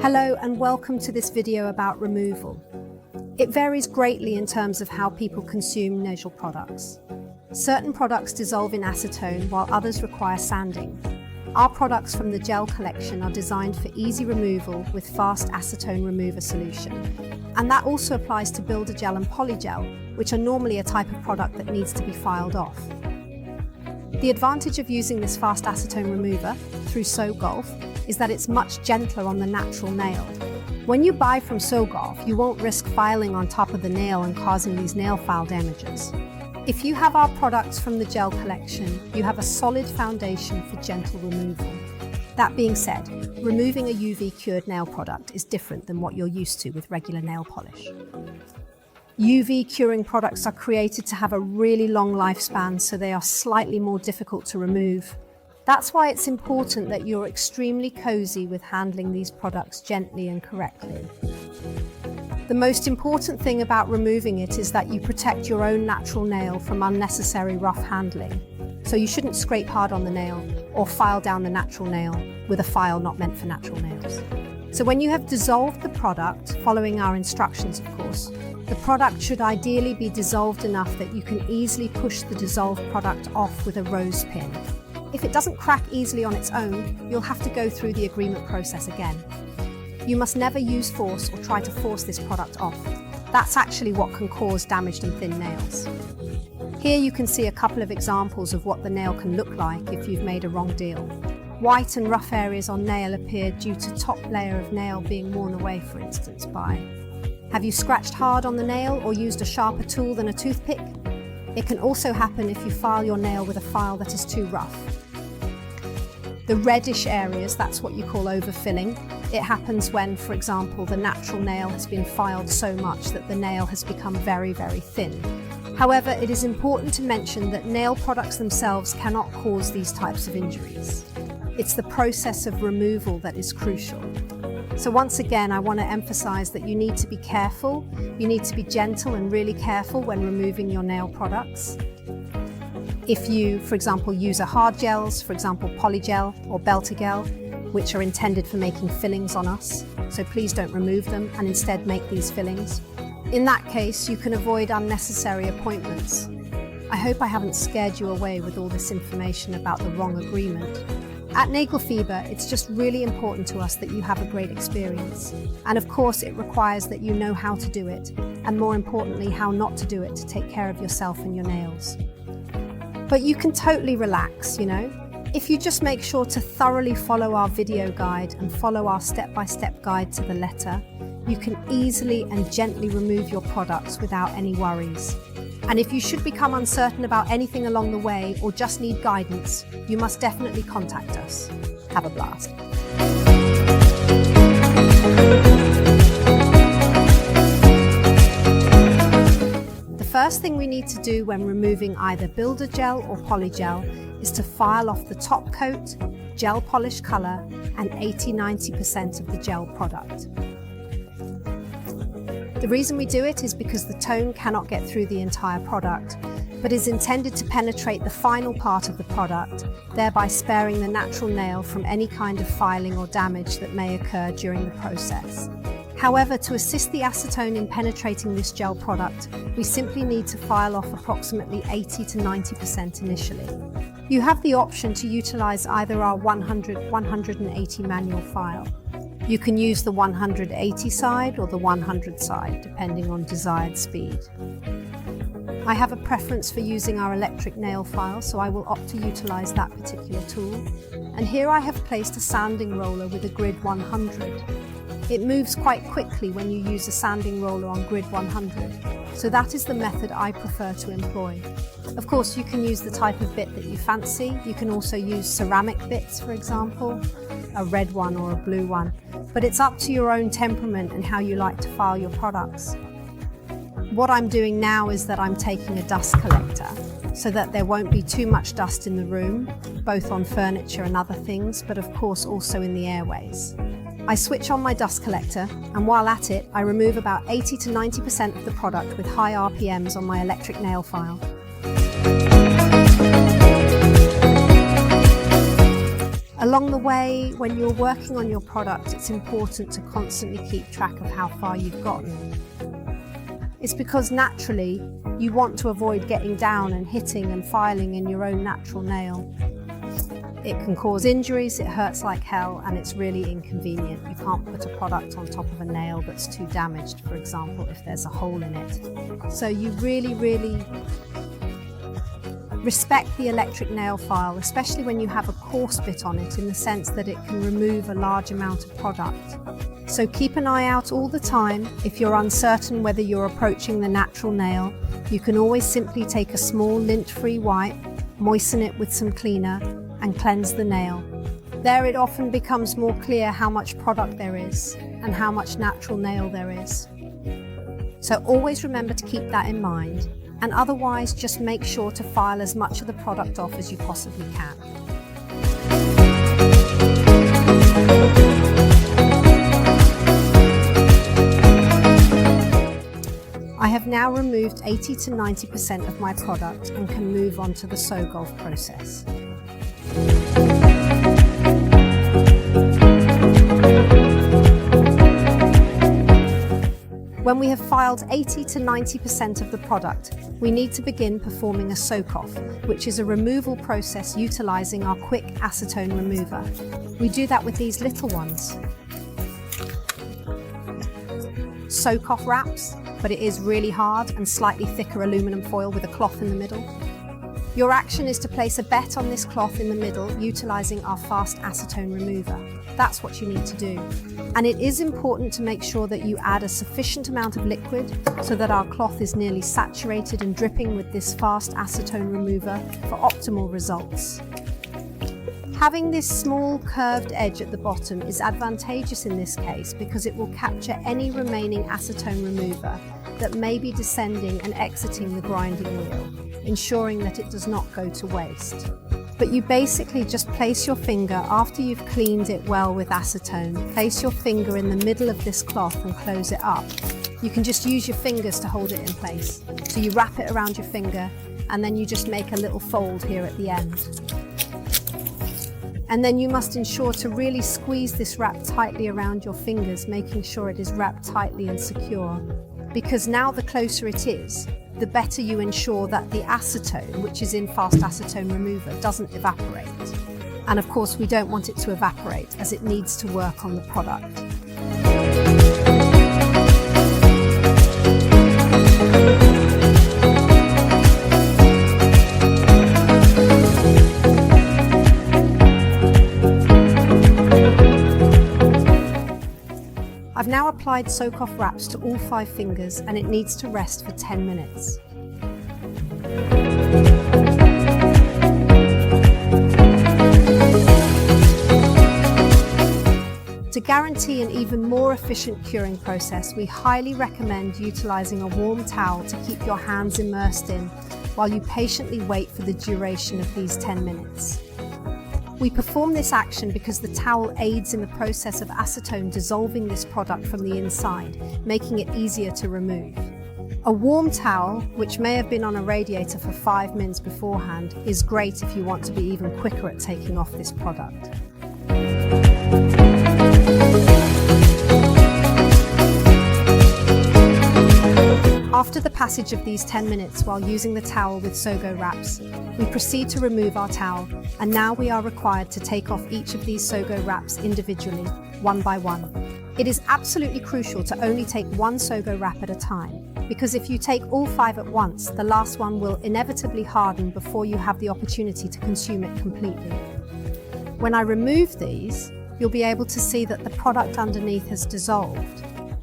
Hello and welcome to this video about removal. It varies greatly in terms of how people consume nasal products. Certain products dissolve in acetone while others require sanding. Our products from the gel collection are designed for easy removal with fast acetone remover solution. And that also applies to Builder Gel and Polygel, which are normally a type of product that needs to be filed off. The advantage of using this fast acetone remover through SoGolf is that it's much gentler on the natural nail. When you buy from SoGolf, you won't risk filing on top of the nail and causing these nail file damages. If you have our products from the gel collection, you have a solid foundation for gentle removal. That being said, removing a UV cured nail product is different than what you're used to with regular nail polish. UV curing products are created to have a really long lifespan, so they are slightly more difficult to remove. That's why it's important that you're extremely cozy with handling these products gently and correctly. The most important thing about removing it is that you protect your own natural nail from unnecessary rough handling. So you shouldn't scrape hard on the nail or file down the natural nail with a file not meant for natural nails. So when you have dissolved the product, following our instructions of course, the product should ideally be dissolved enough that you can easily push the dissolved product off with a rose pin. If it doesn't crack easily on its own, you'll have to go through the agreement process again. You must never use force or try to force this product off. That's actually what can cause damaged and thin nails. Here you can see a couple of examples of what the nail can look like if you've made a wrong deal. White and rough areas on nail appear due to top layer of nail being worn away, for instance, by. Have you scratched hard on the nail or used a sharper tool than a toothpick? It can also happen if you file your nail with a file that is too rough. The reddish areas, that's what you call overfilling. It happens when, for example, the natural nail has been filed so much that the nail has become very, very thin. However, it is important to mention that nail products themselves cannot cause these types of injuries. It's the process of removal that is crucial. So once again, I want to emphasize that you need to be careful, you need to be gentle and really careful when removing your nail products. If you, for example, use a hard gels, for example Polygel or Builder Gel, which are intended for making fillings on us, so please don't remove them and instead make these fillings. In that case, you can avoid unnecessary appointments. I hope I haven't scared you away with all this information about the wrong agreement. At Nagelfieber, it's just really important to us that you have a great experience. And of course, it requires that you know how to do it, and more importantly, how not to do it to take care of yourself and your nails. But you can totally relax, you know? If you just make sure to thoroughly follow our video guide and follow our step-by-step guide to the letter, you can easily and gently remove your products without any worries. And if you should become uncertain about anything along the way or just need guidance, you must definitely contact us. Have a blast. The first thing we need to do when removing either Builder Gel or Polygel is to file off the top coat, gel polish color, and 80–90% of the gel product. The reason we do it is because the tone cannot get through the entire product, but is intended to penetrate the final part of the product, thereby sparing the natural nail from any kind of filing or damage that may occur during the process. However, to assist the acetone in penetrating this gel product, we simply need to file off approximately 80–90% initially. You have the option to utilize either our 100–180 manual file. You can use the 180 side or the 100 side, depending on desired speed. I have a preference for using our electric nail file, so I will opt to utilize that particular tool. And here I have placed a sanding roller with a grid 100. It moves quite quickly when you use a sanding roller on grid 100, so that is the method I prefer to employ. Of course, you can use the type of bit that you fancy. You can also use ceramic bits, for example, a red one or a blue one, but it's up to your own temperament and how you like to file your products. What I'm doing now is that I'm taking a dust collector so that there won't be too much dust in the room, both on furniture and other things, but of course also in the airways. I switch on my dust collector, and while at it, I remove about 80–90% of the product with high RPMs on my electric nail file. A Along the way, when you're working on your product, it's important to constantly keep track of how far you've gotten. It's because naturally, you want to avoid getting down and hitting and filing in your own natural nail. It can cause injuries, it hurts like hell, and it's really inconvenient. You can't put a product on top of a nail that's too damaged, for example, if there's a hole in it. So you really respect the electric nail file, especially when you have a coarse bit on it, in the sense that it can remove a large amount of product. So keep an eye out all the time. If you're uncertain whether you're approaching the natural nail, you can always simply take a small lint-free wipe, moisten it with some cleaner, and cleanse the nail. There it often becomes more clear how much product there is and how much natural nail there is. So always remember to keep that in mind, and otherwise just make sure to file as much of the product off as you possibly can. I have now removed 80 to 90% of my product and can move on to the sew-golf process. When we have filed 80 to 90% of the product, we need to begin performing a soak-off, which is a removal process utilizing our quick acetone remover. We do that with these little ones. Soak-off wraps, but it is really hard and slightly thicker aluminum foil with a cloth in the middle. Your action is to place a bet on this cloth in the middle utilizing our fast acetone remover. That's what you need to do. And it is important to make sure that you add a sufficient amount of liquid so that our cloth is nearly saturated and dripping with this fast acetone remover for optimal results. Having this small curved edge at the bottom is advantageous in this case because it will capture any remaining acetone remover that may be descending and exiting the grinding wheel, ensuring that it does not go to waste. But you basically just place your finger, after you've cleaned it well with acetone, place your finger in the middle of this cloth and close it up. You can just use your fingers to hold it in place. So you wrap it around your finger and then you just make a little fold here at the end. And then you must ensure to really squeeze this wrap tightly around your fingers, making sure it is wrapped tightly and secure. Because now the closer it is, the better you ensure that the acetone, which is in fast acetone remover, doesn't evaporate. And of course, we don't want it to evaporate as it needs to work on the product. I've now applied soak-off wraps to all 5 fingers and it needs to rest for 10 minutes. To guarantee an even more efficient curing process, we highly recommend utilizing a warm towel to keep your hands immersed in while you patiently wait for the duration of these 10 minutes. We perform this action because the towel aids in the process of acetone dissolving this product from the inside, making it easier to remove. A warm towel, which may have been on a radiator for 5 minutes beforehand, is great if you want to be even quicker at taking off this product. After the passage of these 10 minutes while using the towel with Sogo wraps, we proceed to remove our towel, and now we are required to take off each of these Sogo wraps individually, one by one. It is absolutely crucial to only take one Sogo wrap at a time, because if you take all 5 at once, the last one will inevitably harden before you have the opportunity to consume it completely. When I remove these, you'll be able to see that the product underneath has dissolved.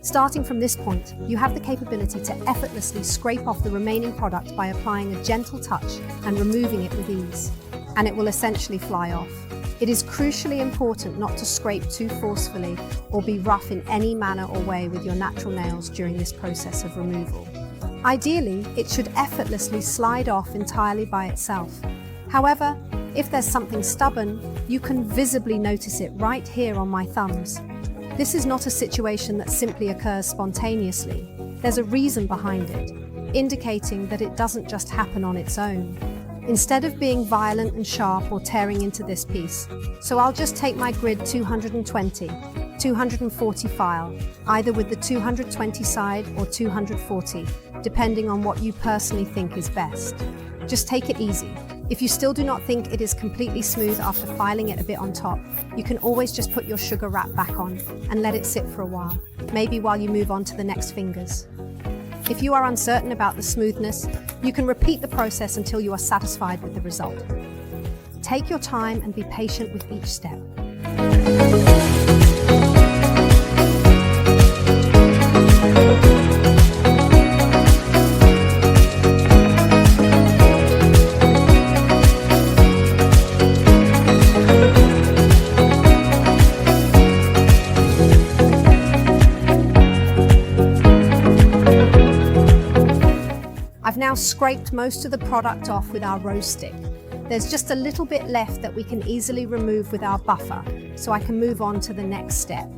Starting from this point, you have the capability to effortlessly scrape off the remaining product by applying a gentle touch and removing it with ease, and it will essentially fly off. It is crucially important not to scrape too forcefully or be rough in any manner or way with your natural nails during this process of removal. Ideally, it should effortlessly slide off entirely by itself. However, if there's something stubborn, you can visibly notice it right here on my thumbs. This is not a situation that simply occurs spontaneously. There's a reason behind it, indicating that it doesn't just happen on its own. instead of being violent and sharp or tearing into this piece. So I'll just take my grid 220, 240 file, either with the 220 side or 240, depending on what you personally think is best. Just take it easy. If you still do not think it is completely smooth after filing it a bit on top, you can always just put your sugar wrap back on and let it sit for a while, maybe while you move on to the next fingers. If you are uncertain about the smoothness, you can repeat the process until you are satisfied with the result. Take your time and be patient with each step. I've now scraped most of the product off with our rose stick. There's just a little bit left that we can easily remove with our buffer, so I can move on to the next step.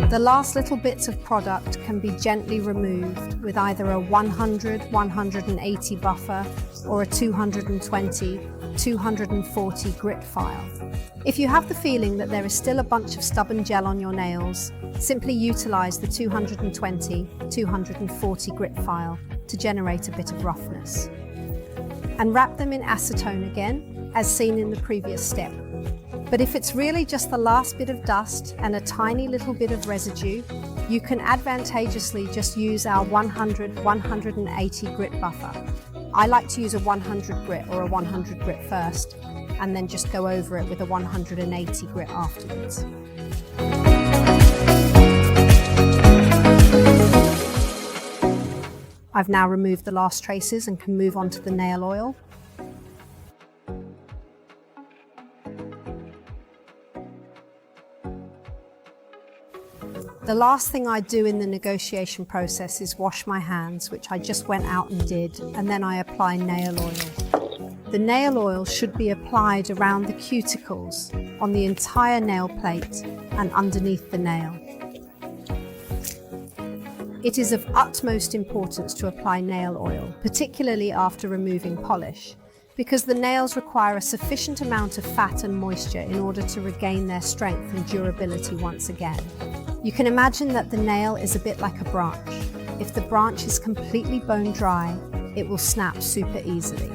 The last little bits of product can be gently removed with either a 100-180 buffer or a 220-240 grit file. If you have the feeling that there is still a bunch of stubborn gel on your nails, simply utilize the 220-240 grit file to generate a bit of roughness. And wrap them in acetone again, as seen in the previous step. But if it's really just the last bit of dust and a tiny little bit of residue, you can advantageously just use our 100-180 grit buffer. I like to use a 100 grit or a 100 grit first, and then just go over it with a 180 grit afterwards. I've now removed the last traces and can move on to the nail oil. The last thing I do in the negotiation process is wash my hands, which I just went out and did, and then I apply nail oil. The nail oil should be applied around the cuticles, on the entire nail plate and underneath the nail. It is of utmost importance to apply nail oil, particularly after removing polish, because the nails require a sufficient amount of fat and moisture in order to regain their strength and durability once again. You can imagine that the nail is a bit like a branch. If the branch is completely bone dry, it will snap super easily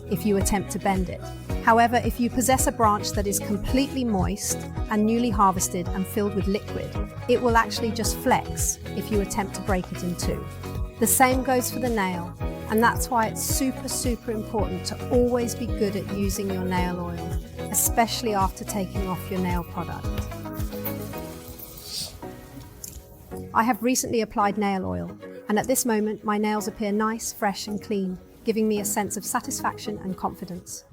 if you attempt to bend it. However, if you possess a branch that is completely moist and newly harvested and filled with liquid, it will actually just flex if you attempt to break it in two. The same goes for the nail, and that's why it's super important to always be good at using your nail oil, especially after taking off your nail product. I have recently applied nail oil, and at this moment my nails appear nice, fresh and clean, giving me a sense of satisfaction and confidence.